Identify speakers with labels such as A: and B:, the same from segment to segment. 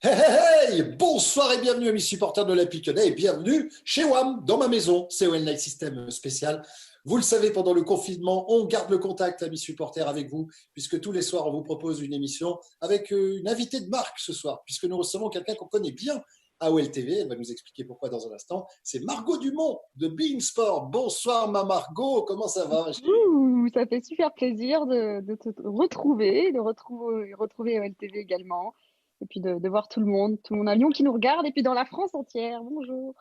A: Hey, hey, hey. Bonsoir et bienvenue amis supporters de l'Olympique Lyonnais et bienvenue chez WAM, dans ma maison, COL Night System spécial. Vous le savez, pendant le confinement, on garde le contact, amis supporters, avec vous, puisque tous les soirs, on vous propose une émission avec une invitée de marque ce soir, puisque nous recevons quelqu'un qu'on connaît bien à OLTV. Elle va nous expliquer pourquoi dans un instant. C'est Margot Dumont de Bein Sport. Bonsoir ma Margot, comment ça va ma chérie?
B: Ouh, ça fait super plaisir de te retrouver, retrouver OLTV également, et puis de voir tout le monde à Lyon qui nous regarde, et puis dans la France entière. Bonjour.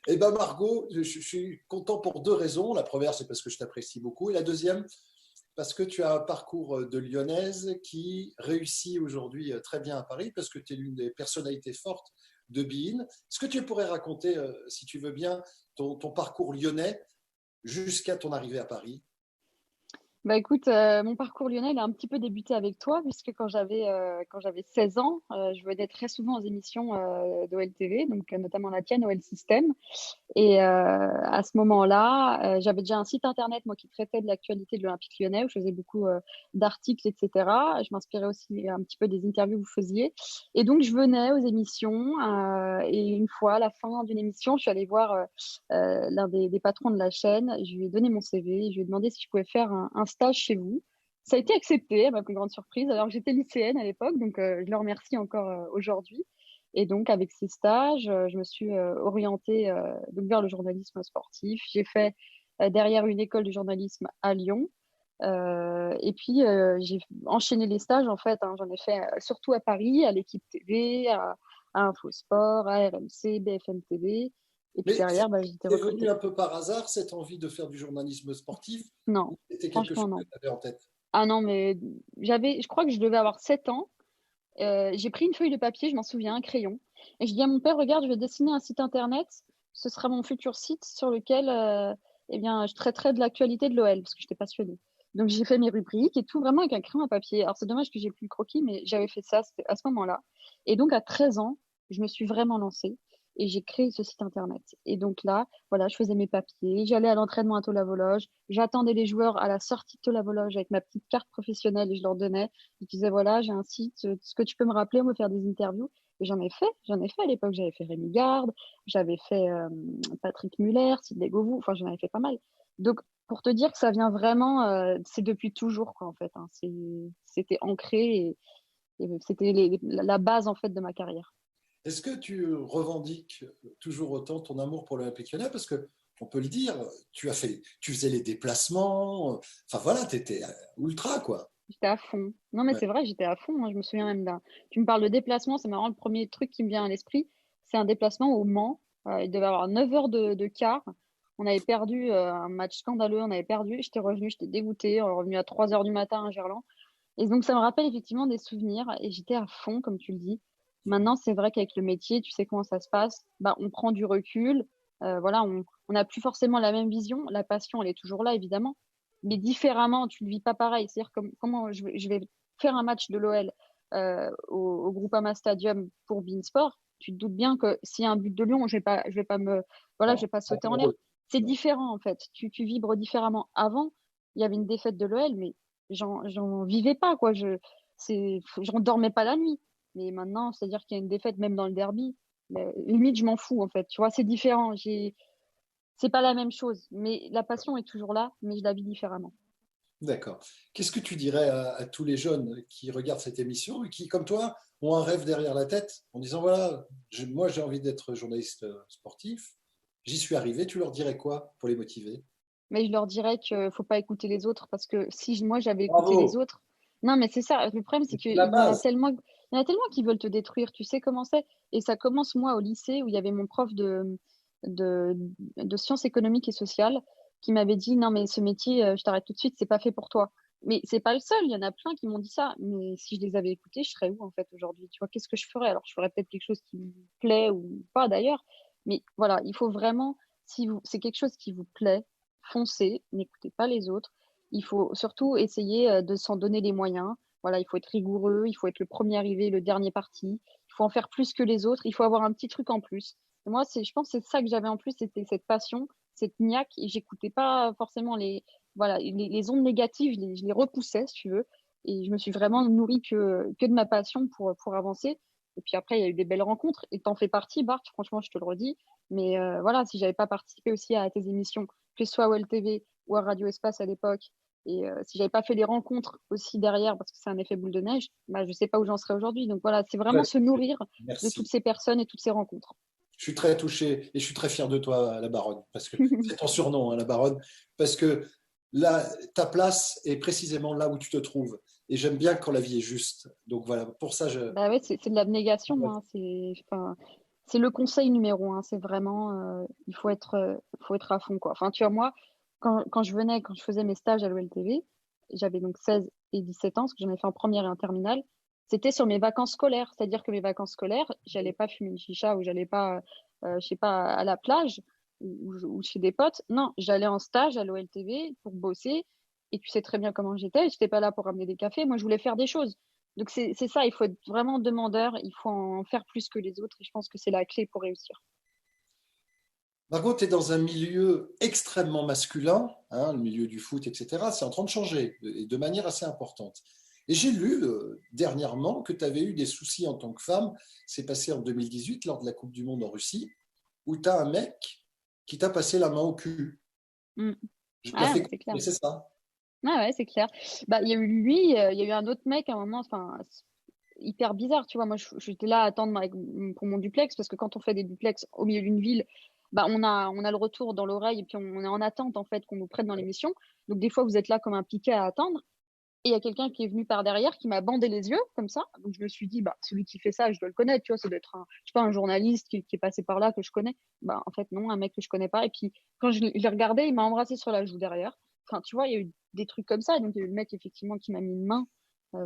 A: Eh bien Margot, je suis content pour deux raisons. La première, c'est parce que je t'apprécie beaucoup. Et la deuxième, parce que tu as un parcours de lyonnaise qui réussit aujourd'hui très bien à Paris, parce que tu es l'une des personnalités fortes de Bein. Est-ce que tu pourrais raconter, si tu veux bien, ton parcours lyonnais jusqu'à ton arrivée à Paris?
B: Bah écoute, mon parcours lyonnais, il a un petit peu débuté avec toi, puisque quand j'avais 16 ans, je venais très souvent aux émissions d'OLTV, donc notamment la tienne, OL System. Et à ce moment-là, j'avais déjà un site internet, moi, qui traitait de l'actualité de l'Olympique Lyonnais, où je faisais beaucoup d'articles, etc. Je m'inspirais aussi un petit peu des interviews que vous faisiez. Et donc, je venais aux émissions. Et une fois, à la fin d'une émission, je suis allée voir l'un des patrons de la chaîne. Je lui ai donné mon CV. Je lui ai demandé si je pouvais faire un stage chez vous. Ça a été accepté, à ma plus grande surprise, alors que j'étais lycéenne à l'époque. Donc, je le remercie encore aujourd'hui. Et donc, avec ces stages, je me suis orientée donc vers le journalisme sportif. J'ai fait derrière une école de journalisme à Lyon. Et puis, j'ai enchaîné les stages, en fait. J'en ai fait surtout à Paris, à l'équipe TV, à Infosport, à RMC, BFM TV. Et puis
A: Mais
B: derrière, bah, j'ai été
A: c'est venu
B: recrutée.
A: un peu par hasard, cette envie de faire du journalisme sportif, ou
B: Non,
A: c'était quelque
B: franchement,
A: chose que
B: non.
A: tu avais en tête?
B: Ah non, mais je crois que je devais avoir 7 ans. J'ai pris une feuille de papier, je m'en souviens, un crayon. Et je dis à mon père, regarde, je vais dessiner un site internet. Ce sera mon futur site sur lequel eh bien, je traiterai de l'actualité de l'OL, parce que j'étais passionnée. Donc j'ai fait mes rubriques et tout vraiment avec un crayon à papier. Alors c'est dommage que j'ai plus le croquis, mais j'avais fait ça c'était à ce moment-là. Et donc à 13 ans, je me suis vraiment lancée et j'ai créé ce site internet. Et donc là, voilà, je faisais mes papiers, j'allais à l'entraînement à Tola-Vologe, j'attendais les joueurs à la sortie de Tola-Vologe avec ma petite carte professionnelle et je leur donnais. Je disais, voilà, j'ai un site, est-ce que tu peux me rappeler, on veut faire des interviews? Et j'en ai fait à l'époque. J'avais fait Rémi Garde, j'avais fait Patrick Muller, Sidney Govou, enfin, j'en avais fait pas mal. Donc, pour te dire que ça vient vraiment, c'est depuis toujours, quoi, en fait. C'était ancré et c'était la base, en fait, de ma carrière.
A: Est-ce que tu revendiques toujours autant ton amour pour l'Olympique Lyonnais? Parce que, on peut le dire, tu faisais les déplacements, enfin voilà, tu étais ultra, quoi.
B: J'étais à fond. Non, mais
A: Ouais.
B: c'est vrai, j'étais à fond. Moi, je me souviens même d'un. Tu me parles de déplacement, c'est marrant. Le premier truc qui me vient à l'esprit, c'est un déplacement au Mans. Il devait avoir 9 heures de quart. On avait perdu un match scandaleux. On avait perdu. J'étais revenue, j'étais dégoûtée. On est revenu à 3 heures du matin à Gerland. Et donc, ça me rappelle effectivement des souvenirs. Et j'étais à fond, comme tu le dis. Maintenant, c'est vrai qu'avec le métier, tu sais comment ça se passe. Bah, on prend du recul. Voilà, on n'a plus forcément la même vision. La passion, elle est toujours là, évidemment, mais différemment. Tu le vis pas pareil. C'est-à-dire comme comment je vais faire un match de l'OL au Groupama Stadium pour Beansport. Tu te doutes bien que s'il y a un but de Lyon, je vais pas voilà, je
A: Non,
B: vais pas
A: pas
B: sauter
A: ton
B: en l'air.
A: rôle.
B: C'est
A: Non.
B: différent en fait. Tu vibres différemment. Avant, il y avait une défaite de l'OL, mais j'en vivais pas quoi. J'en dormais pas la nuit. Mais maintenant, c'est-à-dire qu'il y a une défaite même dans le derby. Limite, je m'en fous en fait. Tu vois, c'est différent. C'est pas la même chose. Mais la passion est toujours là, mais je la vis différemment.
A: D'accord. Qu'est-ce que tu dirais à tous les jeunes qui regardent cette émission et qui, comme toi, ont un rêve derrière la tête en disant, voilà, moi j'ai envie d'être journaliste sportif, j'y suis arrivé, tu leur dirais quoi pour les motiver?
B: Mais je leur dirais qu'il faut pas écouter les autres parce que si moi j'avais écouté les
A: Bravo,
B: autres, non mais c'est ça. Le problème c'est
A: c'est la
B: qu'il
A: base.
B: y en a tellement qui veulent te détruire. Tu sais comment c'est? Et ça commence moi au lycée où il y avait mon prof de, de sciences économiques et sociales qui m'avait dit non mais ce métier, je t'arrête tout de suite, c'est pas fait pour toi. Mais c'est pas le seul. Il y en a plein qui m'ont dit ça. Mais si je les avais écoutés, je serais où en fait aujourd'hui? Tu vois, qu'est-ce que je ferais? Alors je ferais peut-être quelque chose qui me plaît ou pas d'ailleurs. Mais voilà, il faut vraiment, si c'est quelque chose qui vous plaît, foncez, n'écoutez pas les autres. Il faut surtout essayer de s'en donner les moyens. Voilà, il faut être rigoureux, il faut être le premier arrivé, le dernier parti. Il faut en faire plus que les autres. Il faut avoir un petit truc en plus. Et moi, je pense que c'est ça que j'avais en plus, c'était cette passion, cette niaque. Et j'écoutais pas forcément voilà, les ondes négatives, je les repoussais, si tu veux. Et je me suis vraiment nourrie que de ma passion pour avancer. Et puis après, il y a eu des belles rencontres. Et t'en fais partie, Bart, franchement, je te le redis. Mais voilà, si j'avais pas participé aussi à tes émissions, que ce soit à OLTV ou à Radio Espace à l'époque, et si j'avais pas fait des rencontres aussi derrière, parce que c'est un effet boule de neige, bah, je sais pas où j'en serais aujourd'hui. Donc voilà, c'est vraiment
A: Très
B: se nourrir de toutes
A: Merci.
B: ces personnes et toutes ces rencontres.
A: Je suis très touché et je suis très fier de toi, la Baronne, parce que c'est ton surnom, hein, la Baronne, parce que là, ta place est précisément là où tu te trouves. Et j'aime bien quand la vie est juste. Donc voilà, pour ça,
B: Bah ouais, c'est de l'abnégation, hein. Enfin, c'est le conseil numéro un. C'est vraiment, faut être à fond, quoi. Enfin, tu vois, moi, quand je faisais mes stages à l'OLTV, j'avais donc 16 et 17 ans, parce que j'en ai fait en première et en terminale. C'était sur mes vacances scolaires. C'est-à-dire que mes vacances scolaires, j'allais pas fumer une chicha ou j'allais pas, je sais pas, à la plage ou chez des potes. Non, j'allais en stage à l'OLTV pour bosser. Et tu sais très bien comment j'étais. J'étais pas là pour ramener des cafés. Moi, je voulais faire des choses. Donc c'est ça, il faut être vraiment demandeur, il faut en faire plus que les autres et je pense que c'est la clé pour réussir.
A: Margot, tu es dans un milieu extrêmement masculin, hein, le milieu du foot, etc. C'est en train de changer et de manière assez importante. Et j'ai lu dernièrement que tu avais eu des soucis en tant que femme. C'est passé en 2018 lors de la Coupe du Monde en Russie, où tu as un mec qui t'a passé la main au cul.
B: Mm.
A: Je te la
B: Ah,
A: fais
B: bah, c'est clair.
A: comprendre, c'est ça.
B: Ah ouais, c'est clair. Bah, il y a eu lui, il y a eu un autre mec à un moment, enfin, hyper bizarre, tu vois. Moi, j'étais là à attendre pour mon duplex parce que quand on fait des duplex au milieu d'une ville, bah, on a le retour dans l'oreille et puis on est en attente, en fait, qu'on nous prenne dans l'émission. Donc, des fois, vous êtes là comme un piquet à attendre. Et il y a quelqu'un qui est venu par derrière qui m'a bandé les yeux comme ça. Donc je me suis dit, bah, celui qui fait ça, je dois le connaître, tu vois, ça doit être un, je sais pas, un journaliste qui est passé par là que je connais. Bah, en fait, non, un mec que je connais pas. Et puis quand je l'ai regardé, il m'a embrassé sur la joue derrière. Enfin, tu vois, il y a eu des trucs comme ça. Donc il y a eu le mec effectivement qui m'a mis une main,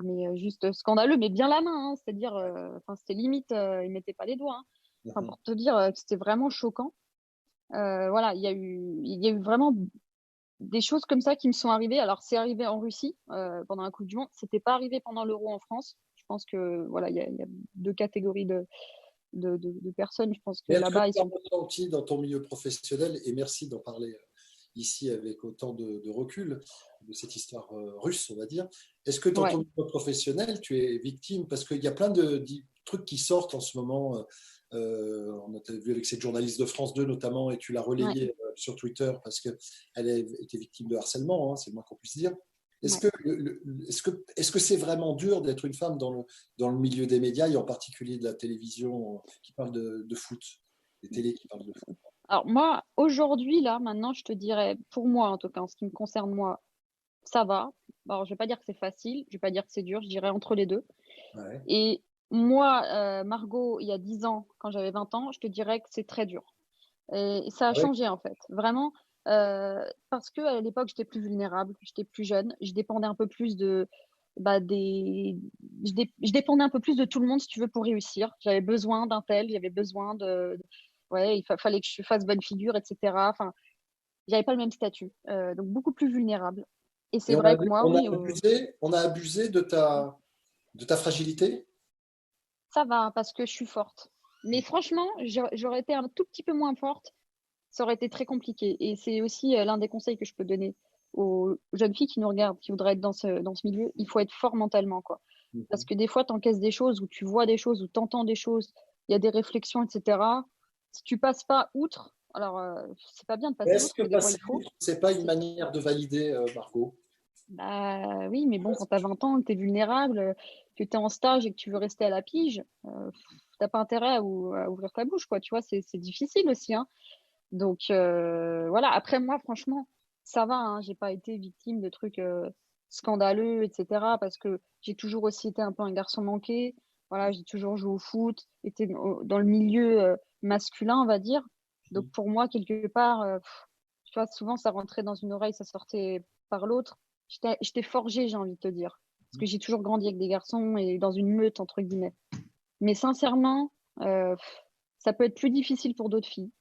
B: mais juste scandaleux, mais bien la main, hein. C'est-à-dire, enfin, c'était limite, il mettait pas les doigts, hein. Enfin,
A: Mhm.
B: pour te dire que c'était vraiment choquant. Voilà, il y a eu vraiment des choses comme ça qui me sont arrivées. Alors, c'est arrivé en Russie pendant la Coupe du Monde. C'était pas arrivé pendant l'Euro en France. Je pense que voilà, il y a deux catégories de personnes. Je pense que
A: Mais est-ce que
B: là-bas, ils
A: tu as
B: sont.
A: ressenti dans ton milieu professionnel, et merci d'en parler ici avec autant de recul de cette histoire russe, on va dire, est-ce que dans ton
B: Ouais,
A: milieu professionnel, tu es victime? Parce qu'il y a plein de trucs qui sortent en ce moment. On a vu avec cette journaliste de France 2 notamment, et tu l'as
B: ouais,
A: relayé sur Twitter parce qu'elle a été victime de harcèlement, hein, c'est le moins qu'on puisse dire. Est-ce
B: ouais.
A: que est-ce que c'est vraiment dur d'être une femme dans le milieu des médias et en particulier de la télévision qui parle de foot, des télés qui parlent de foot?
B: Alors moi, aujourd'hui, là, maintenant, je te dirais, pour moi, en tout cas, en ce qui me concerne moi, ça va. Alors, je vais pas dire que c'est facile, je vais pas dire que c'est dur, je dirais entre les deux.
A: Ouais.
B: Et moi, Margot, il y a 10 ans, quand j'avais 20 ans, je te dirais que c'est très dur. Et ça a
A: Ah ouais.
B: changé en fait, vraiment, parce que à l'époque j'étais plus vulnérable, j'étais plus jeune, je dépendais un peu plus de, bah, je dépendais un peu plus de tout le monde si tu veux pour réussir. J'avais besoin d'un tel, j'avais besoin ouais, fallait que je fasse bonne figure, etc. Enfin, j'avais pas le même statut, donc beaucoup plus vulnérable. Et
A: Et
B: c'est vrai que moi, oui,
A: on a abusé de ta fragilité.
B: ça va hein, parce que je suis forte. Mais franchement, j'aurais été un tout petit peu moins forte, ça aurait été très compliqué. Et c'est aussi l'un des conseils que je peux donner aux jeunes filles qui nous regardent, qui voudraient être dans ce milieu. Il faut être fort mentalement, quoi. Parce
A: Mhm.
B: que des fois, tu encaisses des choses, ou tu vois des choses, ou tu entends des choses, il y a des réflexions, etc. Si tu passes pas outre, alors c'est pas bien de passer
A: Est-ce
B: outre,
A: que
B: mais des fois
A: passer
B: il faut.
A: outre, c'est pas une
B: C'est-
A: manière de valider, Margot?
B: Bah oui, mais bon, quand tu as 20 ans, que tu es vulnérable, que tu es en stage et que tu veux rester à la pige, t'as pas intérêt à ouvrir ta bouche, quoi. Tu vois, c'est difficile aussi, hein. Donc voilà, après moi franchement, ça va, hein, j'ai pas été victime de trucs scandaleux, etc. Parce que j'ai toujours aussi été un peu un garçon manqué. Voilà, j'ai toujours joué au foot, été dans le milieu masculin, on va dire. Donc pour moi, quelque part, tu vois, souvent ça rentrait dans une oreille, ça sortait par l'autre. J'étais forgée, j'ai envie de te dire. Parce que j'ai toujours grandi avec des garçons et dans une meute, entre guillemets. Mais sincèrement, ça peut être plus difficile pour d'autres filles.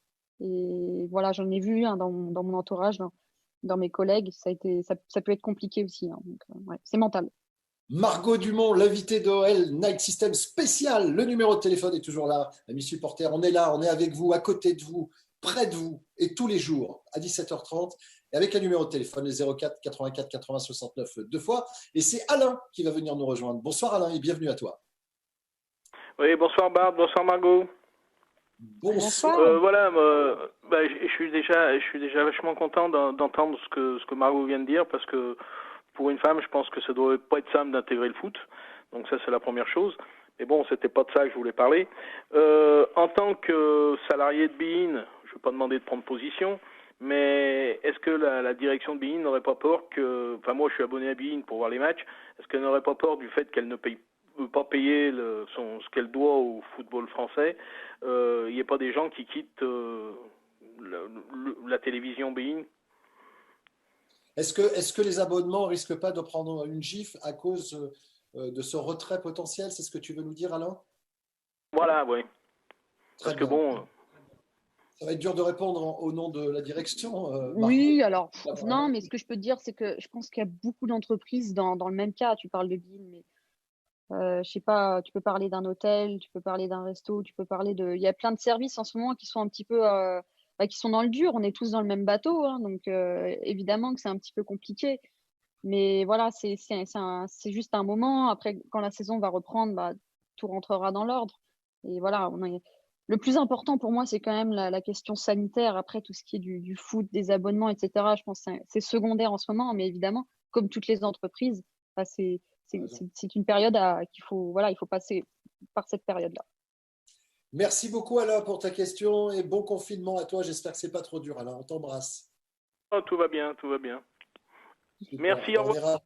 B: Et voilà, j'en ai vu hein, dans mon entourage, dans mes collègues, ça peut être compliqué aussi, hein. Donc, ouais, c'est mental.
A: Margot Dumont, l'invité d'OL Night System spécial. Le numéro de téléphone est toujours là. Amis supporters, on est là, on est avec vous, à côté de vous, près de vous, et tous les jours à 17h30. Et avec un numéro de téléphone, le 04 84 80 69 deux fois. Et c'est Alain qui va venir nous rejoindre. Bonsoir Alain et bienvenue à toi.
C: Oui, bonsoir Barb, bonsoir Margot.
A: Bonsoir.
C: Voilà, je suis déjà vachement content d'entendre ce que Margot vient de dire, parce que pour une femme, je pense que ça doit pas être simple d'intégrer le foot. Donc ça, c'est la première chose. Mais bon, c'était pas de ça que je voulais parler. En tant que salarié de beIN, je vais pas demander de prendre position, mais est-ce que la direction de beIN n'aurait pas peur que, enfin moi je suis abonné à beIN pour voir les matchs, est-ce qu'elle n'aurait pas peur du fait qu'elle ne veut pas payer ce qu'elle doit au football français, il n'y a pas des gens qui quittent la télévision beIN?
A: Est-ce que les abonnements risquent pas de prendre une gifle à cause de ce retrait potentiel? C'est ce que tu veux nous dire, Alain?
C: Voilà, oui.
A: Très
C: Parce que
A: bien.
C: bon,
A: Ça va être dur de répondre au nom de la direction, Marco.
B: Oui, alors, non, mais ce que je peux te dire, c'est que je pense qu'il y a beaucoup d'entreprises dans le même cas. Tu parles de BIN, mais je sais pas, tu peux parler d'un hôtel, tu peux parler d'un resto, tu peux parler de. Il y a plein de services en ce moment qui sont un petit peu, qui sont dans le dur. On est tous dans le même bateau, hein, donc évidemment que c'est un petit peu compliqué. Mais voilà, c'est juste un moment. Après, quand la saison va reprendre, bah, tout rentrera dans l'ordre. Et voilà, le plus important pour moi, c'est quand même la question sanitaire. Après, tout ce qui est du foot, des abonnements, etc., je pense que c'est secondaire en ce moment. Mais évidemment, comme toutes les entreprises, bah, c'est une période qu'il faut, voilà, il faut passer par cette période-là.
A: Merci beaucoup, Alain, pour ta question et bon confinement à toi. J'espère que c'est pas trop dur, Alain. On t'embrasse.
C: oh, tout va bien, tout va bien.
A: Super.
C: Merci, au revoir.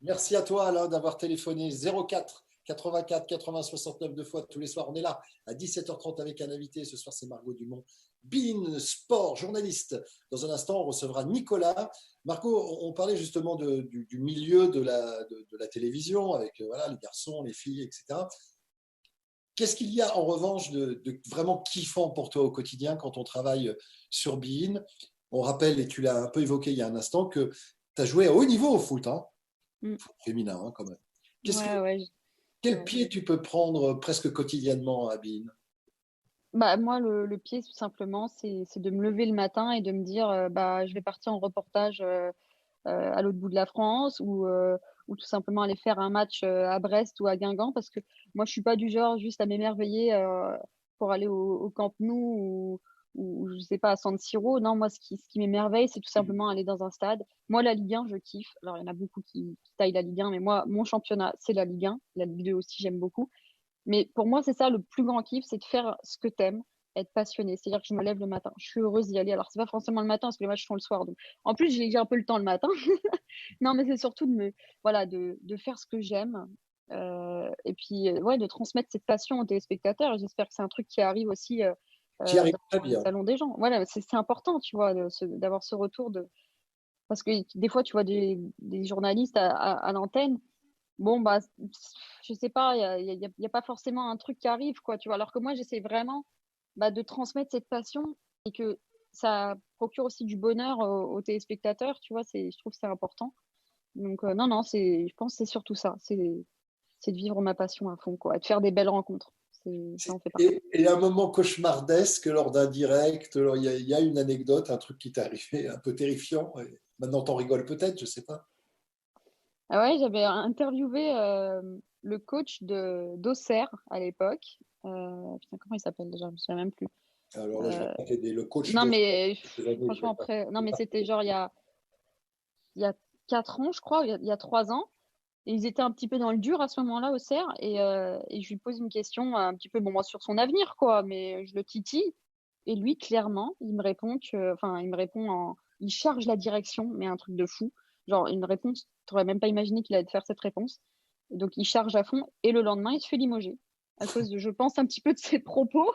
A: Merci à toi, Alain, d'avoir téléphoné 04 84 80 69 deux fois tous les soirs. On est là à 17h30 avec un invité. Ce soir, c'est Margot Dumont, beIN Sport, journaliste. Dans un instant, on recevra Nicolas. Margot, on parlait justement du milieu de la télévision avec voilà, les garçons, les filles, etc. Qu'est-ce qu'il y a en revanche de vraiment kiffant pour toi au quotidien quand on travaille sur beIN? On rappelle, et tu l'as un peu évoqué il y a un instant, que tu as joué à haut niveau au foot, hein? Foot féminin hein, quand même. Quel pied tu peux prendre presque quotidiennement à beIN?
B: Bah, moi, le pied, tout simplement, c'est de me lever le matin et de me dire, bah, je vais partir en reportage à l'autre bout de la France ou tout simplement aller faire un match à Brest ou à Guingamp parce que moi, je suis pas du genre juste à m'émerveiller pour aller au Camp Nou ou je sais pas, à San Siro. Non, moi, ce qui m'émerveille, c'est tout simplement aller dans un stade. Moi, la Ligue 1, je kiffe. Alors, il y en a beaucoup qui taillent la Ligue 1, mais moi, mon championnat, c'est la Ligue 1. La Ligue 2 aussi, j'aime beaucoup. Mais pour moi, c'est ça le plus grand kiff, c'est de faire ce que t'aimes, être passionné. C'est-à-dire que je me lève le matin, je suis heureuse d'y aller. Alors, c'est pas forcément le matin parce que les matchs sont le soir. Donc, en plus, j'ai un peu le temps le matin. Non, mais c'est surtout voilà, de faire ce que j'aime. Et puis, ouais, de transmettre cette passion aux téléspectateurs. Et j'espère que c'est un truc qui arrive aussi
A: Qui arrive très
B: dans le
A: bien.
B: salon des gens. Voilà, c'est important, tu vois, d'avoir ce retour parce que des fois, tu vois des journalistes à l'antenne. Bon, bah, je sais pas, y a pas forcément un truc qui arrive, quoi, tu vois. Alors que moi, j'essaie vraiment bah, de transmettre cette passion et que ça procure aussi du bonheur aux téléspectateurs, tu vois, je trouve que c'est important. Donc, non, non, je pense que c'est surtout ça, c'est de vivre ma passion à fond, quoi, et de faire des belles rencontres. Ça en fait partie.
A: Et un moment cauchemardesque lors d'un direct, il y a une anecdote, un truc qui t'est arrivé un peu terrifiant. Et maintenant, t'en rigoles peut-être, je sais pas.
B: Ah ouais, j'avais interviewé le coach d'Auxerre à l'époque. Putain, comment il s'appelle déjà? Je me souviens même plus.
A: Alors là, je vais pas t'aider. Le coach
B: Non,
A: de
B: mais
A: ces années, je vais
B: franchement,
A: pas.
B: après, non, mais c'était genre il y a 4 ans, je crois, il y a 3 ans. Et ils étaient un petit peu dans le dur à ce moment-là au CERF. Et je lui pose une question un petit peu, bon, moi, sur son avenir, quoi. Mais je le titille. Et lui, clairement, il me répond enfin, il me répond il charge la direction, mais un truc de fou. Genre, une réponse, tu n'aurais même pas imaginé qu'il allait te faire cette réponse. Et donc, il charge à fond. Et le lendemain, il se fait limoger. À cause de, je pense, un petit peu de ses propos.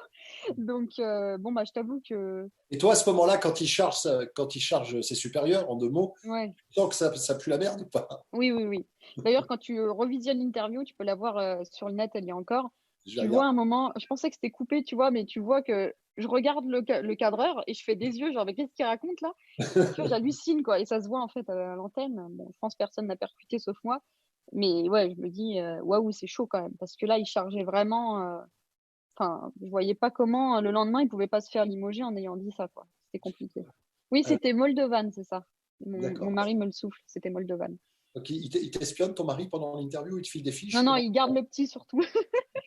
B: Donc, bon, bah, je t'avoue que,
A: Et toi, à ce moment-là, quand il charge ses supérieurs, en deux mots,
B: ouais.
A: tu sens que ça pue la merde ou pas?
B: Oui, oui, oui. D'ailleurs, quand tu revisionnes l'interview, tu peux la voir sur le net, elle y est encore.
A: Je vais
B: Tu vois
A: regarder.
B: un moment, je pensais que c'était coupé, tu vois, mais tu vois que je regarde le cadreur et je fais des yeux, genre, mais qu'est-ce qu'il raconte là? Tu vois, j'hallucine, quoi. Et ça se voit en fait à l'antenne. Bon, je pense que personne n'a percuté sauf moi. Mais ouais, je me dis, waouh, c'est chaud quand même. Parce que là, il chargeait vraiment. Enfin, je voyais pas comment le lendemain, il pouvait pas se faire limoger en ayant dit ça, quoi. C'était compliqué. Oui,
A: Euh,
B: c'était Moldovan, c'est ça. Mon
A: d'accord.
B: mari me le souffle, c'était Moldovan.
A: Donc, il t'espionne, ton mari, pendant l'interview, il te file des
B: Non,
A: fiches?
B: non,
A: Comment?
B: il garde le petit surtout.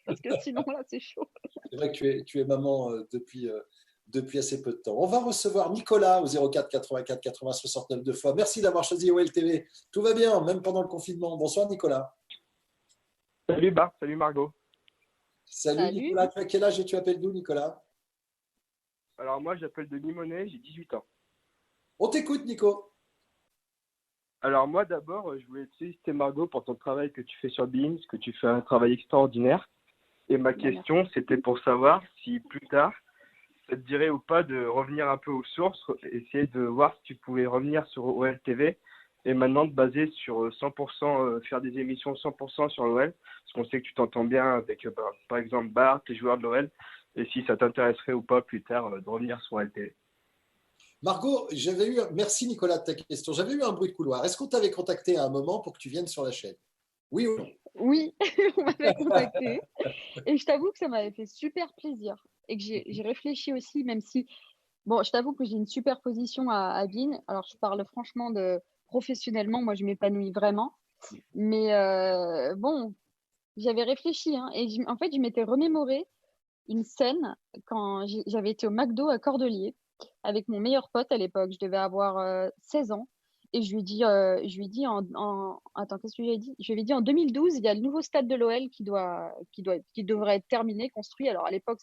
B: Parce que sinon, là, c'est chaud.
A: C'est vrai que tu es maman depuis assez peu de temps. On va recevoir Nicolas au 04 84 80 69 deux fois. Merci d'avoir choisi OLTV. Tout va bien, même pendant le confinement. Bonsoir Nicolas.
D: Salut Bart, salut Margot.
A: Salut Nicolas, tu as quel âge et tu appelles d'où Nicolas?
D: Alors moi j'appelle de Limonest, j'ai 18 ans.
A: On t'écoute Nico.
D: Alors moi d'abord je voulais te féliciter Margot pour ton travail que tu fais sur Beams, que tu fais un travail extraordinaire. Et ma question c'était pour savoir si plus tard ça te dirait ou pas de revenir un peu aux sources, essayer de voir si tu pouvais revenir sur OLTV et maintenant te baser sur 100%, faire des émissions 100% sur l'OL, parce qu'on sait que tu t'entends bien avec, par exemple, Bart, les joueurs de l'OL, et si ça t'intéresserait ou pas plus tard de revenir sur OLTV.
A: Margot, merci Nicolas de ta question. J'avais eu un bruit de couloir. Est-ce qu'on t'avait contacté à un moment pour que tu viennes sur la chaîne? Oui ou non?
B: Oui, on m'avait contacté. Et je t'avoue que ça m'avait fait super plaisir. Et que j'ai réfléchi aussi, même si, bon, je t'avoue que j'ai une super position à Bein. Alors, je parle franchement professionnellement, moi, je m'épanouis vraiment. Mais bon, j'avais réfléchi, hein, et en fait, je m'étais remémoré une scène quand j'avais été au McDo à Cordeliers avec mon meilleur pote à l'époque. Je devais avoir 16 ans. Et je lui ai dit attends, qu'est-ce que je lui ai dit? Je lui ai dit en 2012, il y a le nouveau stade de l'OL qui devrait être terminé, construit. Alors à l'époque,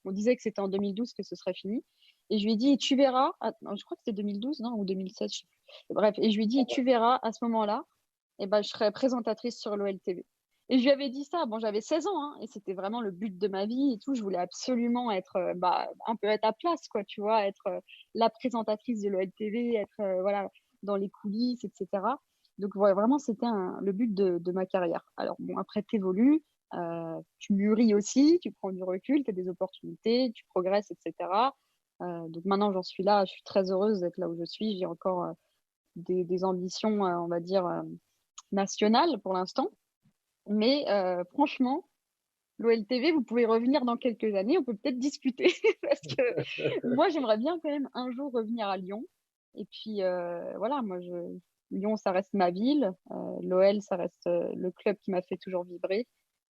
B: on disait que c'était en 2012 que ce serait fini. Et je lui ai dit, tu verras, je crois que c'était 2012, non, ou 2016, je sais plus. Bref, et je lui ai dit, tu verras, à ce moment-là, eh ben, je serai présentatrice sur l'OL TV. Et je lui avais dit ça, bon, j'avais 16 ans, hein, et c'était vraiment le but de ma vie et tout. Je voulais absolument être, un peu à ta place, quoi, tu vois, être la présentatrice de l'OL TV, être, voilà, dans les coulisses, etc. Donc, ouais, vraiment, c'était le but de ma carrière. Alors, bon, après, t'évolues, tu mûris aussi, tu prends du recul, tu as des opportunités, tu progresses, etc. Donc, maintenant, j'en suis là, je suis très heureuse d'être là où je suis. J'ai encore des ambitions, on va dire, nationales pour l'instant. Mais franchement, l'OLTV, vous pouvez revenir dans quelques années, on peut peut-être discuter parce que moi, j'aimerais bien quand même un jour revenir à Lyon. Et puis voilà, Lyon, ça reste ma ville. L'OL, ça reste le club qui m'a fait toujours vibrer.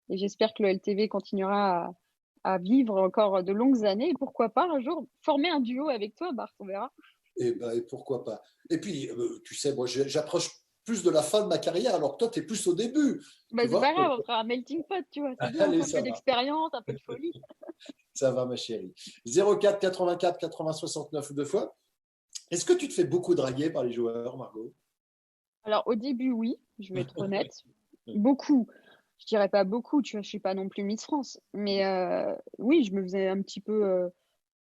B: Et j'espère que l'OLTV continuera à vivre encore de longues années. Et pourquoi pas un jour former un duo avec toi, Bart, on verra.
A: Et pourquoi pas. Et puis, tu sais, moi, j'approche plus de la fin de ma carrière, alors que toi, tu es plus au début.
B: Bah, c'est pas grave, on fera un melting pot, tu vois. C'est bien,
A: Allez,
B: un peu d'expérience, un peu de folie.
A: Ça va, ma chérie. 04 84 80 69 deux fois. Est-ce que tu te fais beaucoup draguer par les joueurs, Margot?
B: Alors, au début, oui, je vais être honnête. Beaucoup. Je dirais pas beaucoup, tu vois, je suis pas non plus Miss France. Mais oui, je me faisais un petit peu.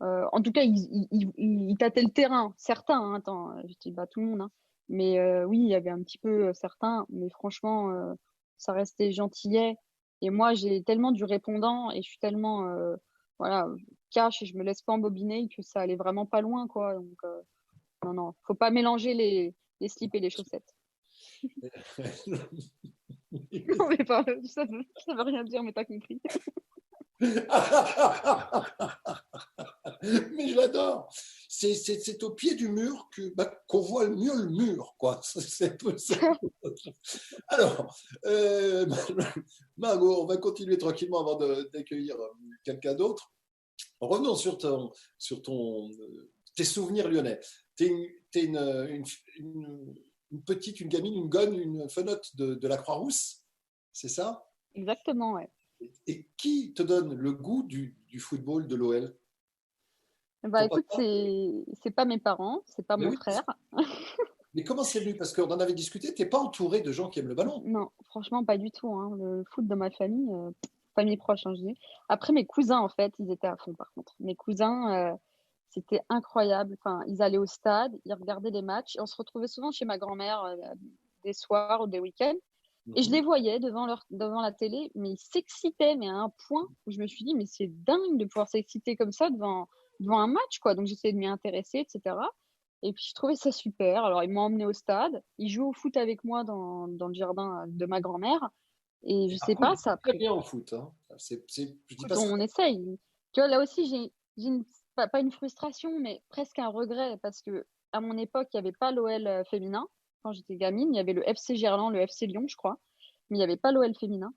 B: En tout cas, ils tâtaient le terrain. Certains, hein, attends, je dis pas tout le monde. Hein. Mais oui, il y avait un petit peu certains. Mais franchement, ça restait gentillet. Et moi, j'ai tellement du répondant et je suis tellement voilà, cash et je me laisse pas embobiner que ça allait vraiment pas loin, quoi. Donc, non, non, faut pas mélanger les slips et les chaussettes. Non, mais pas, ça veut rien dire, mais t'as compris.
A: Mais je l'adore. C'est au pied du mur qu'on voit mieux le mur, quoi. C'est un peu ça. Alors, Margot, on va continuer tranquillement avant d'accueillir quelqu'un d'autre. Revenons sur tes souvenirs lyonnais. T'es une petite, une gamine, une gonne, une fenotte de la Croix-Rousse, c'est ça?
B: Exactement, ouais.
A: Et qui te donne le goût du football de l'OL?
B: Bah écoute, c'est pas mes parents, c'est pas
A: Mais
B: mon
A: oui,
B: frère.
A: mais comment c'est venu? Parce qu'on en avait discuté, tu n'es pas entouré de gens qui aiment le ballon.
B: Non, franchement, pas du tout. Hein. Le foot dans ma famille, famille proche, hein, je dis. Après, mes cousins, en fait, ils étaient à fond, par contre. Mes cousins, c'était incroyable. Enfin, ils allaient au stade, ils regardaient les matchs. Et on se retrouvait souvent chez ma grand-mère des soirs ou des week-ends. Et je les voyais devant la télé, mais ils s'excitaient, mais à un point où je me suis dit, mais c'est dingue de pouvoir s'exciter comme ça devant un match, quoi. Donc j'essayais de m'y intéresser, etc. Et puis je trouvais ça super. Alors ils m'ont emmené au stade, ils jouent au foot avec moi dans le jardin de ma grand-mère. Et je sais
A: Cool,
B: pas, ça a
A: très
B: pris.
A: bien au foot. Hein. Je dis pas
B: Écoute,
A: ça.
B: on essaye. Tu vois, là aussi, j'ai pas une frustration, mais presque un regret parce que à mon époque, il n'y avait pas l'OL féminin. Quand j'étais gamine, il y avait le FC Gerland, le FC Lyon, je crois, mais il n'y avait pas l'OL féminin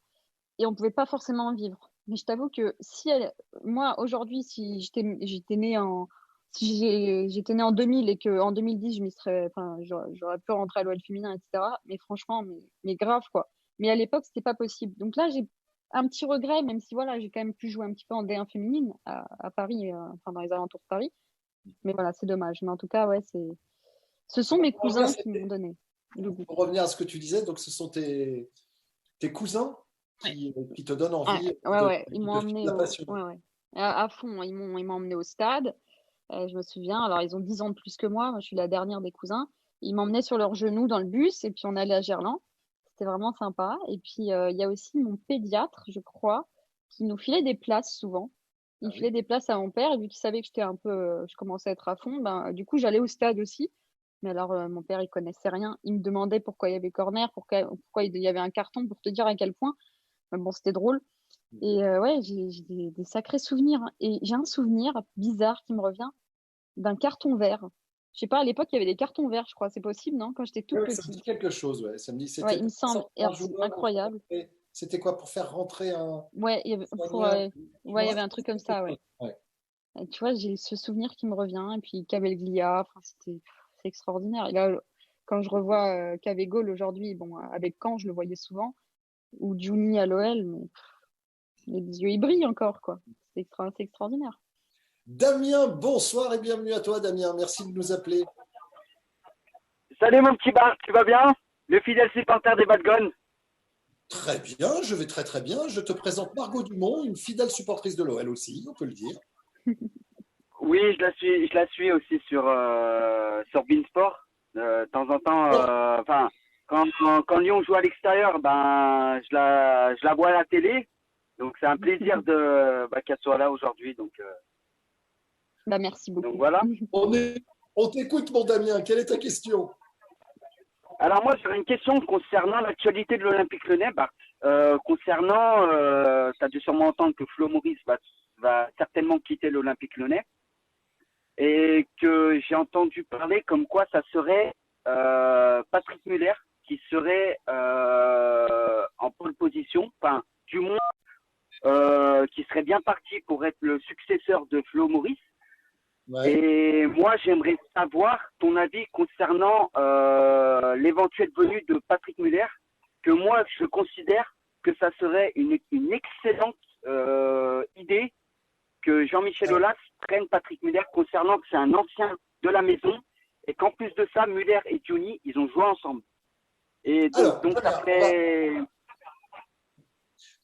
B: et on pouvait pas forcément en vivre. Mais je t'avoue que moi, aujourd'hui, si j'étais née j'étais née en 2000 et qu'en 2010, j'aurais pu rentrer à l'OL féminin, etc. Mais franchement, mais grave, quoi. Mais à l'époque, c'était pas possible. Donc là, j'ai un petit regret, même si voilà, j'ai quand même pu jouer un petit peu en D1 féminine à Paris, dans les alentours de Paris. Mais voilà, c'est dommage. Mais en tout cas, ouais, ce sont mes cousins qui m'ont donné le goût.
A: Pour revenir à ce que tu disais, donc ce sont tes cousins qui te donnent envie
B: Ouais, ils m'ont
A: de
B: emmené
A: la passion.
B: à fond. Ils m'ont emmené au stade. Je me souviens. Alors, ils ont 10 ans de plus que moi. Moi, je suis la dernière des cousins. Ils m'emmenaient sur leurs genoux dans le bus et puis on allait à Gerland. C'était vraiment sympa. Et puis, il y a aussi mon pédiatre, je crois, qui nous filait des places souvent. Il filait des places à mon père et vu qu'il savait que je commençais à être à fond, ben, du coup, j'allais au stade aussi. Mais alors, mon père, il connaissait rien. Il me demandait pourquoi il y avait corner, pourquoi il y avait un carton pour te dire à quel point. Mais bon, c'était drôle. Et ouais, j'ai des sacrés souvenirs, hein. Et j'ai un souvenir bizarre qui me revient d'un carton vert. Je sais pas, à l'époque, il y avait des cartons verts, je crois. C'est possible, non? Quand j'étais toute
A: Ça me dit
B: petite.
A: quelque chose, ouais. Ça me dit,
B: Ouais,
A: c'était
B: il me semble. Et alors, c'est incroyable.
A: C'était quoi pour faire rentrer un
B: Ouais, il y avait,
A: soigneur,
B: il y avait un truc comme ça, ouais. Et tu vois, j'ai ce souvenir qui me revient. Et puis, Cabelglia, enfin, c'est extraordinaire. Et là, quand je revois Cavegol aujourd'hui, bon, avec Caen, je le voyais souvent, ou Juni à l'OL, mais les yeux, ils brillent encore, quoi. C'est extraordinaire.
A: Damien, bonsoir et bienvenue à toi, Damien. Merci de nous appeler.
E: Salut mon petit Bart, tu vas bien? Le fidèle supporter des Bad Guns.
A: Très bien, je vais très très bien. Je te présente Margot Dumont, une fidèle supportrice de l'OL aussi, on peut le dire.
E: Oui, je la suis aussi sur Beansport. De temps en temps, quand Lyon joue à l'extérieur, ben je la vois à la télé. Donc c'est un plaisir qu'elle soit là aujourd'hui. Donc
B: merci beaucoup.
E: Donc voilà.
A: On t'écoute, mon Damien. Quelle est ta question?
E: Alors moi, j'aurais une question concernant l'actualité de l'Olympique Lyonnais. Concernant, tu as dû sûrement entendre que Flo Maurice va certainement quitter l'Olympique Lyonnais. Et que j'ai entendu parler comme quoi ça serait Patrick Muller qui serait en pole position, enfin du moins qui serait bien parti pour être le successeur de Flo Maurice. Ouais. Et moi, j'aimerais savoir ton avis concernant l'éventuelle venue de Patrick Muller, que moi, je considère que ça serait une excellente idée que Jean-Michel Aulas prenne Patrick Muller, concernant que c'est un ancien de la maison et qu'en plus de ça, Muller et Juni, ils ont joué ensemble. Et donc ça fait...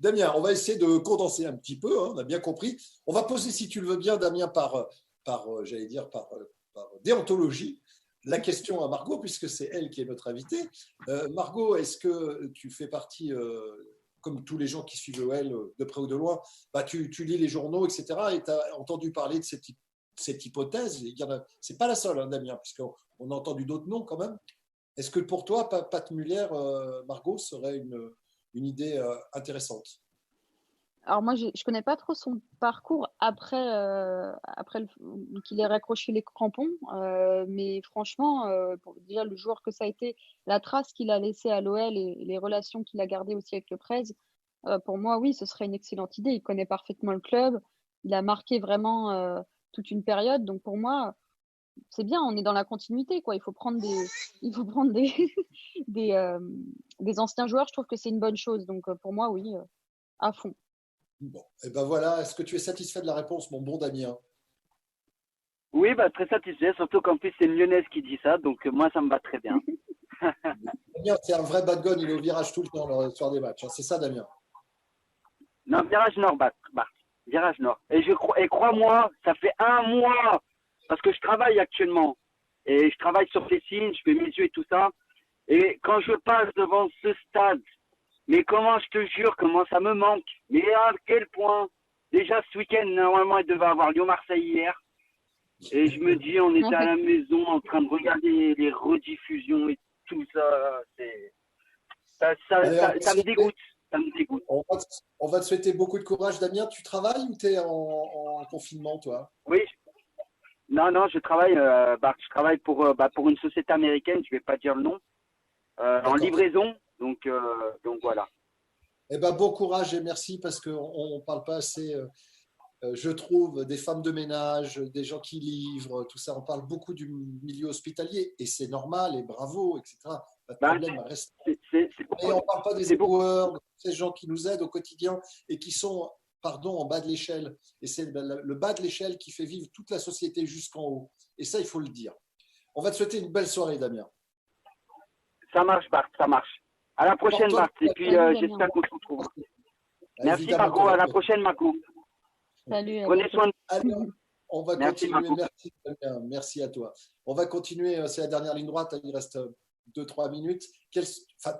A: Damien, on va essayer de condenser un petit peu, hein, on a bien compris. On va poser, si tu le veux bien, Damien, par déontologie, la question à Margot, puisque c'est elle qui est notre invitée. Margot, est-ce que tu fais partie, comme tous les gens qui suivent l'OL de près ou de loin, tu lis les journaux, etc., et tu as entendu parler de cette hypothèse? Ce n'est pas la seule, hein, Damien, puisqu'on a entendu d'autres noms quand même. Est-ce que pour toi, Pat Muller, Margot, serait une idée intéressante?
B: Alors moi, je connais pas trop son parcours après qu'il ait raccroché les crampons, mais franchement, déjà le joueur que ça a été, la trace qu'il a laissée à l'OL et les relations qu'il a gardées aussi avec le Prez, pour moi, oui, ce serait une excellente idée. Il connaît parfaitement le club, il a marqué vraiment toute une période, donc pour moi, c'est bien, on est dans la continuité, quoi. Il faut prendre des anciens joueurs. Je trouve que c'est une bonne chose, donc pour moi, oui, à fond.
A: Bon, et ben voilà. Est-ce que tu es satisfait de la réponse, mon bon Damien?
E: Oui, très satisfait, surtout qu'en plus c'est une Lyonnaise qui dit ça, donc moi ça me va très bien.
A: Damien, c'est un vrai bad gun, il est au virage tout le temps le soir des matchs, hein. C'est ça, Damien?
E: Non, virage nord, virage nord. Et crois-moi, ça fait un mois, parce que je travaille actuellement, et je travaille sur les signes, je fais mes yeux et tout ça, et quand je passe devant ce stade, mais comment, je te jure, comment ça me manque. Mais à quel point. Déjà, ce week-end, normalement, il devait avoir Lyon-Marseille hier. Et je me dis, on était à la maison en train de regarder les rediffusions et tout ça. Ça me dégoûte. Ça me dégoûte.
A: On va te souhaiter beaucoup de courage, Damien. Tu travailles ou tu es en confinement, toi?
E: Oui. Non, je travaille, je travaille pour une société américaine, je ne vais pas dire le nom, en livraison. Donc voilà.
A: Eh ben, bon courage et merci parce qu'on ne parle pas assez, je trouve, des femmes de ménage, des gens qui livrent, tout ça. On parle beaucoup du milieu hospitalier et c'est normal et bravo, etc. Pas de
E: Ben,
A: problème, reste.
E: c'est
A: Mais on ne parle pas des
E: c'est beaucoup.
A: éboueurs, de ces gens qui nous aident au quotidien et qui sont, pardon, en bas de l'échelle. Et c'est le bas de l'échelle qui fait vivre toute la société jusqu'en haut. Et ça, il faut le dire. On va te souhaiter une belle soirée, Damien.
E: Ça marche, Bart, ça marche. À la prochaine,
A: Porte-toi
E: Bart. Et puis,
B: Salut, Damien.
E: j'espère qu'on se retrouve. Merci,
A: évidemment,
E: Margot. À la prochaine, Margot.
B: Salut. À
E: Prenez
B: bientôt.
E: soin de
A: Alors, on va
E: Merci,
A: continuer.
E: Marco.
A: Merci, Damien. Merci à toi. On va continuer. C'est la dernière ligne droite. Il reste 2-3 minutes. Enfin,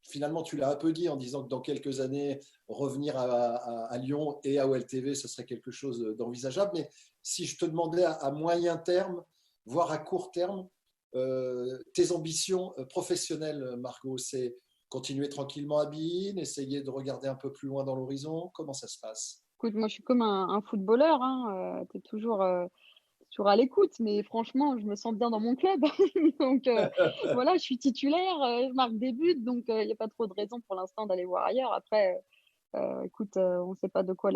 A: finalement, tu l'as un peu dit en disant que dans quelques années, revenir à Lyon et à OLTV, ce serait quelque chose d'envisageable. Mais si je te demandais à moyen terme, voire à court terme, tes ambitions professionnelles, Margot, c'est continuer tranquillement à Bein, essayer de regarder un peu plus loin dans l'horizon. Comment ça se passe?
B: Écoute, moi, je suis comme un footballeur, hein. Tu es toujours à l'écoute, mais franchement, je me sens bien dans mon club. Donc, voilà, je suis titulaire, je marque des buts, donc il n'y a pas trop de raison pour l'instant d'aller voir ailleurs. Après, écoute, on ne sait pas de quoi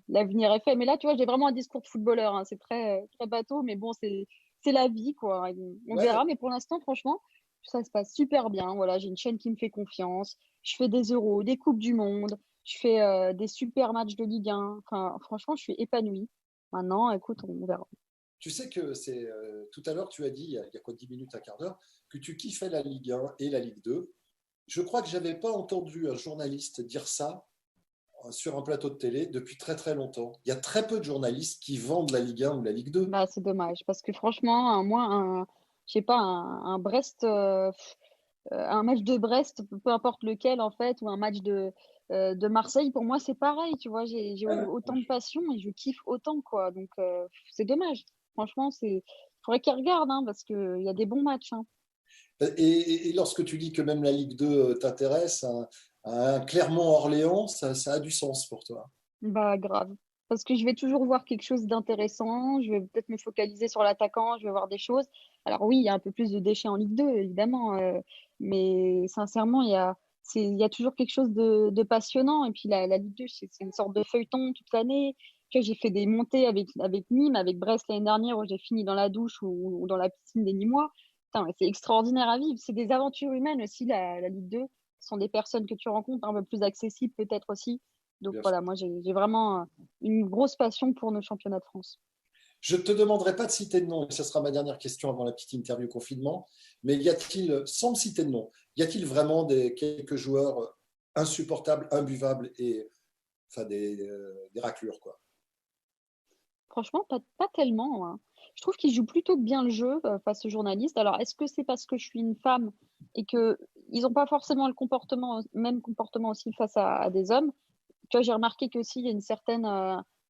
B: l'avenir est fait. Mais là, tu vois, j'ai vraiment un discours de footballeur, hein. C'est très bateau, mais bon, c'est la vie, quoi. On
A: Ouais,
B: verra, mais pour l'instant, franchement, ça se passe super bien. Voilà, j'ai une chaîne qui me fait confiance. Je fais des euros, des coupes du monde. Je fais des super matchs de Ligue 1. Enfin, franchement, je suis épanouie. Maintenant, écoute, on verra.
A: tu sais que c'est tout à l'heure, tu as dit, il y a quoi, 10 minutes, un quart d'heure, que tu kiffais la Ligue 1 et la Ligue 2. Je crois que je n'avais pas entendu un journaliste dire ça sur un plateau de télé depuis très très longtemps. Il y a très peu de journalistes qui vendent la Ligue 1 ou la Ligue 2.
B: Bah, c'est dommage parce que franchement, moi, je sais pas, un Brest, un match de Brest, peu importe lequel en fait, ou un match de Marseille, pour moi, c'est pareil, tu vois, j'ai autant de passion et je kiffe autant, quoi. Donc, c'est dommage. Franchement, il faudrait qu'ils regardent, hein, parce qu'il y a des bons matchs, hein.
A: Et lorsque tu dis que même la Ligue 2 t'intéresse, un Clermont-Orléans, ça a du sens pour toi.
B: Bah, grave. Parce que je vais toujours voir quelque chose d'intéressant. Je vais peut-être me focaliser sur l'attaquant. Je vais voir des choses. Alors oui, il y a un peu plus de déchets en Ligue 2, évidemment. Mais sincèrement, il y a toujours quelque chose de passionnant. Et puis la Ligue 2, c'est une sorte de feuilleton toute l'année. Tu vois, j'ai fait des montées avec Nîmes, avec Brest l'année dernière, où j'ai fini dans la douche ou dans la piscine des Nîmois. Putain, mais c'est extraordinaire à vivre. C'est des aventures humaines aussi, la Ligue 2. Ce sont des personnes que tu rencontres un peu plus accessibles peut-être aussi. Donc
A: Bien sûr.
B: voilà, moi j'ai vraiment une grosse passion pour nos championnats de France.
A: Je ne te demanderai pas de citer de nom, et ce sera ma dernière question avant la petite interview confinement, mais y a-t-il, sans me citer de nom, y a-t-il vraiment quelques joueurs insupportables, imbuvables et enfin des raclures, quoi?
B: Franchement, pas tellement, hein. Je trouve qu'ils jouent plutôt bien le jeu face aux journalistes. Alors, est-ce que c'est parce que je suis une femme et qu'ils n'ont pas forcément même comportement aussi face à des hommes? Tu vois, j'ai remarqué qu'aussi, il y a une certaine,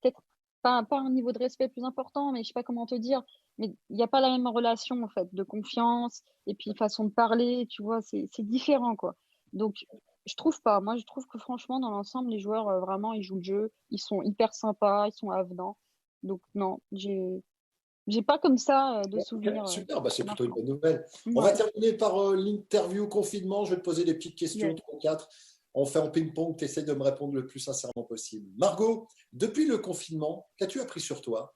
B: peut-être pas un niveau de respect plus important, mais je sais pas comment te dire, mais il n'y a pas la même relation, en fait, de confiance, et puis façon de parler, tu vois, c'est différent, quoi. Donc, je trouve pas. Moi, je trouve que franchement, dans l'ensemble, les joueurs, vraiment, ils jouent le jeu, ils sont hyper sympas, ils sont avenants. Donc, non, j'ai pas comme ça de souvenirs
A: Super, bah c'est plutôt une
B: marquants.
A: bonne nouvelle. On va
B: Ouais,
A: terminer par l'interview confinement. Je vais te poser des petites questions,
B: yes.
A: 3 4. On fait en ping-pong, tu essaies de me répondre le plus sincèrement possible. Margot, depuis le confinement, qu'as-tu appris sur toi?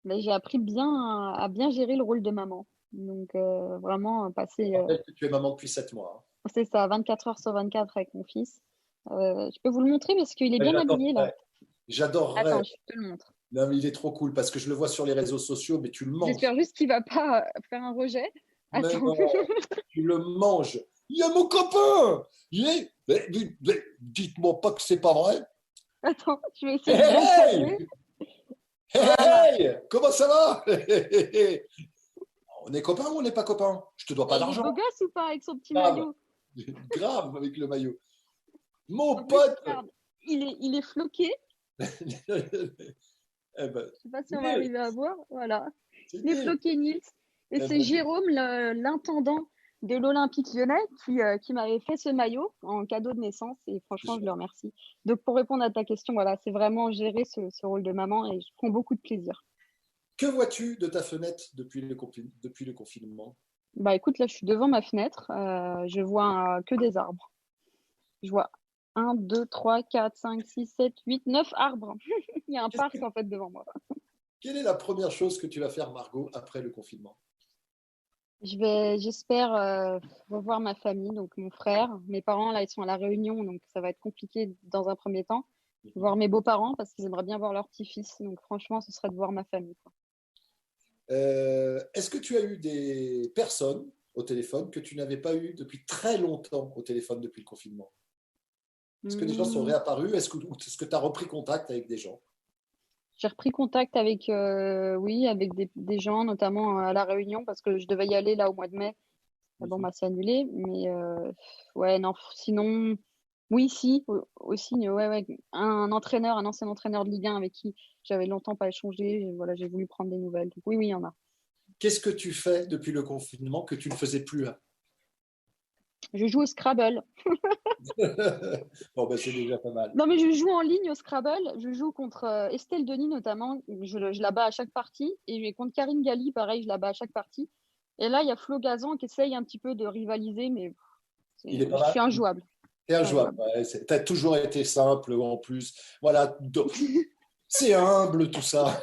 B: Mais j'ai appris à bien gérer le rôle de maman. Donc, vraiment,
A: Je rappelle que tu es maman depuis 7 mois.
B: c'est ça, 24 heures sur 24 avec mon fils. Je peux vous le montrer parce qu'il est
A: Hein.
B: bien habillé là.
A: J'adorerais.
B: Attends, je te le montre.
A: Non, mais il est trop cool parce que je le vois sur les réseaux sociaux, mais tu le manges.
B: J'espère juste qu'il va pas faire un rejet.
A: Mais
B: Attends.
A: non, tu le manges. Il y a mon copain. Dites-moi pas que c'est pas vrai.
B: Attends, je vais essayer de
A: Hey,
B: bien
A: hey,
B: cadrer.
A: hey,
B: Voilà.
A: hey, comment ça va? On est copains ou on n'est pas copains? Je te dois
B: Et
A: pas
B: il est beau
A: d'argent.
B: gosse ou pas avec son petit
A: Grave,
B: maillot?
A: grave avec le maillot.
B: En
A: Mon
B: plus,
A: pote.
B: regarde, il est floqué.
A: Eh ben,
B: Je sais pas si on va
A: Nils,
B: arriver à voir. Voilà.
A: c'est
B: Il est
A: Nils.
B: floqué, Nils. Et
A: Eh
B: c'est
A: ben,
B: Jérôme, l'intendant de l'Olympique Lyonnais, qui m'avait fait ce maillot en cadeau de naissance. Et franchement, je le remercie. Donc, pour répondre à ta question, voilà, c'est vraiment gérer ce rôle de maman et je prends beaucoup de plaisir.
A: que vois-tu de ta fenêtre depuis le confinement?
B: Bah écoute, là, je suis devant ma fenêtre. Je vois que des arbres. Je vois 1, 2, 3, 4, 5, 6, 7, 8, 9 arbres. Il y a un parc en fait devant moi.
A: Quelle est la première chose que tu vas faire, Margot, après le confinement?
B: J'espère revoir ma famille, donc mon frère. Mes parents, là, ils sont à La Réunion, donc ça va être compliqué dans un premier temps. Voir mes beaux-parents parce qu'ils aimeraient bien voir leur petit-fils. Donc franchement, ce serait de voir ma famille, quoi.
A: Est-ce que tu as eu des personnes au téléphone que tu n'avais pas eu depuis très longtemps au téléphone depuis le confinement? Est-ce que des gens sont
B: Hmm.
A: réapparus? Est-ce que tu as repris contact avec des gens?
B: J'ai repris contact avec, oui, avec des gens, notamment à La Réunion, parce que je devais y aller là au mois de mai. Bon, bah, c'est annulé, mais ouais, non, sinon, oui, si, aussi, ouais, ouais, un entraîneur, un ancien entraîneur de Ligue 1 avec qui j'avais longtemps pas échangé, voilà, j'ai voulu prendre des nouvelles. Donc, oui, oui, il y en a.
A: Qu'est-ce que tu fais depuis le confinement que tu ne faisais plus?
B: Je joue au Scrabble.
A: Bon, ben, c'est déjà pas mal.
B: Non, mais je joue en ligne au Scrabble. Je joue contre Estelle Denis notamment. Je la bats à chaque partie. Et contre Karine Galli, pareil, je la bats à chaque partie. Et là, il y a Flo Gazan qui essaye un petit peu de rivaliser, mais
A: Il est pas
B: je suis
A: mal.
B: injouable.
A: T'es injouable. Ouais, tu as toujours été simple en plus. Voilà, c'est humble tout ça.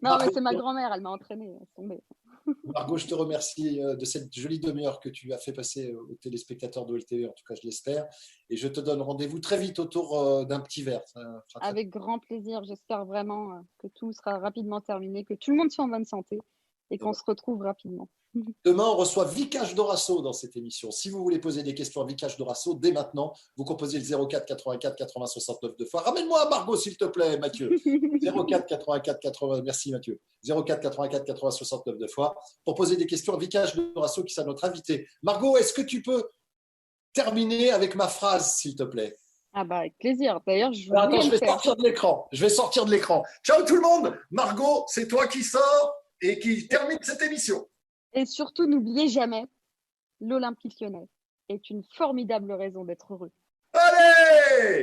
B: Non, mais c'est ma grand-mère, elle m'a entraînée.
A: Margot, je te remercie de cette jolie demi-heure que tu as fait passer aux téléspectateurs de LTV, en tout cas je l'espère. Et je te donne rendez-vous très vite autour d'un petit verre.
B: Avec grand plaisir. J'espère vraiment que tout sera rapidement terminé, que tout le monde soit en bonne santé et qu'on se retrouve rapidement.
A: Demain, on reçoit Vicage Dorasso dans cette émission. Si vous voulez poser des questions à Vicage Dorasso, dès maintenant, vous composez le 04 84 80 69 deux fois. Ramène-moi Margot, s'il te plaît, Mathieu. 04 84 80, merci Mathieu. 04 84 80 69 deux fois pour poser des questions à Vicage Dorasso, qui est notre invité. Margot, est-ce que tu peux terminer avec ma phrase, s'il te plaît?
B: Ah bah avec plaisir. D'ailleurs, je
A: Alors, attends,
B: voulais
A: je
B: le
A: vais
B: faire.
A: sortir de l'écran. Je vais sortir de l'écran. Ciao tout le monde. Margot, c'est toi qui sors et qui termine cette émission.
B: Et surtout, n'oubliez jamais, l'Olympique lyonnais est une formidable raison d'être heureux.
A: Allez!